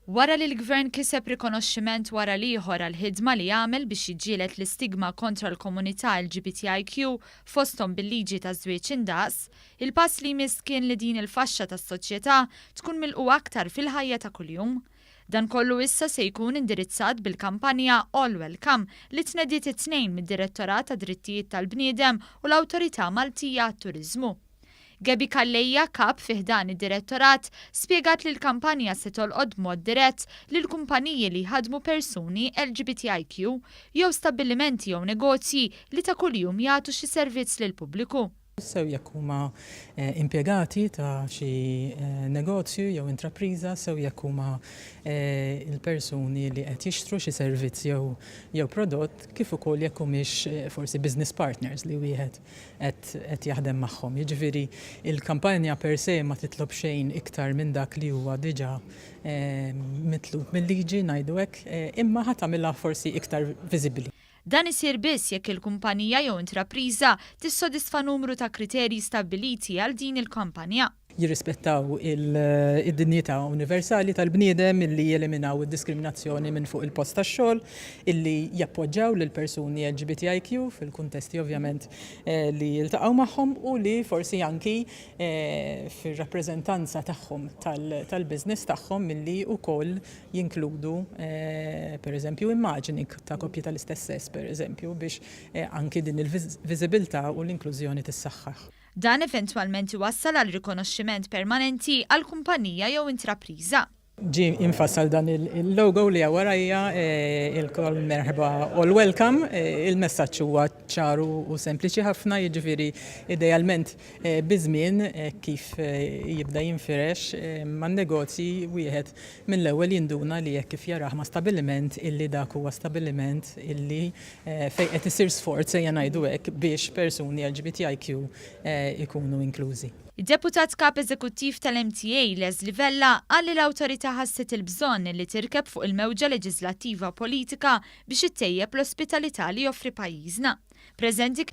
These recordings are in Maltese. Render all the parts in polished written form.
Wara li l-Gvern kiseb rikonoxximent wara l-ieħor għall-ħidma li jagħmel biex jiġġieled l-istigma kontra l-komunità LGBTIQ fosthom bil-liġi ta' żwieġ indaqs, il-pass li jmiss kien li din il-faxxa tas-soċjetà tkun milquha aktar fil-ħajja ta' kuljum. Dan kollu issa se jkun indirizzat bil-kampanja All Welcome li tnediet it-tnejn mid-Direttorat ta' Drittijiet tal-Bniedem u l-Awtorità Maltija għat-Turiżmu. Gabi Kallejja, kap fiħdan id-direttorat, spjegat li l-kampanja se tolqod mod dirett lil kumpaniji li ħadmu persuni LGBTIQ jew stabbilimenti jew negozji li ta' kuljum jagħtu xi servizz lil pubbliku. Sew jekk huma impjegati ta' xi negozju jew intrapriża, sew jekk huma il-persuni li qed jixtru xi servizz jew prodott, kif ukoll jekk humiex forsi business partners li wieħed qed jaħdem magħhom. Jiġifieri il-kampanja per se ma titlob xejn iktar minn dak li huwa diġà mitlub mill-liġi ngħidu hekk, imma ħadd tagħmilha forsi iktar viżibbli. Dan isir biss jekk il-kumpanija jew intrapriża tissodisfa numru ta' kriterji stabbiliti għal din il-kampanja. Jirrispettaw id-dinjità universali tal-bniedem illi jeliminaw id-diskriminazzjoni minn fuq il-post tax-xogħol, illi jappoġġjaw lil persuni LGBTIQ fil-kuntesti ovvjament li jiltaqgħu magħhom u li forsi anki fir-rappreżentanza tagħhom tal-business tagħhom milli wkoll jinkludu pereżempju immaġini ta' koppji tal-istess sess pereżempju biex anki din il-viżibilità u l-inklużjoni tissaħħaħ. Dan eventwalment iwassal għal rikonoxximent permanenti għal kumpanija jew intrapriża. Ġi infassal dan il-logo li warajja il-kol merħba All Welcome, il-messaġġ huwa ċaru u sempliċi ħafna, jiġifieri idealment biżmien kif jibda jinfirex man-negozji wieħed mill-ewwel jinduna li jekk kif jarah ma' stabbiliment illi dak huwa stabbiliment illi fejn qed isir sforz ejja ngħidu hekk biex persuni LGBTIQ ikunu inklużi. Id-deputat kap eżekuttiv tal-MTA Leslie Vella qal li l-awtorità ħasset il-bżonn li tirkeb fuq il-mewġa leġislattiva politika biex ittejjeb l-ospitalità li joffri pajjiżna. Preżenti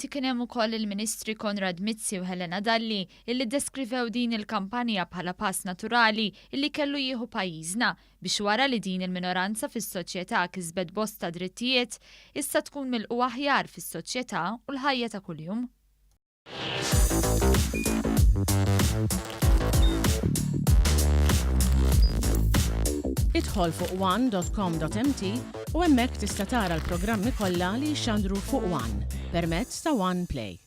kien hemm ukoll il-Ministri Konrad Mizzi u Helena Dalli illi deskrivew din il-kampanja bħala pass naturali illi kellu jieħu pajjiżna biex wara li din il-minoranza fis-soċjetà kisbet bosta drittijiet issa tkun milqu aħjar fis-soċjetà u l-ħajja ta' kuljum. Idħol fuq one.com.mt u hemmhekk tista' tara l-programmi kollha li jxandru fuq One permezz ta' One Play.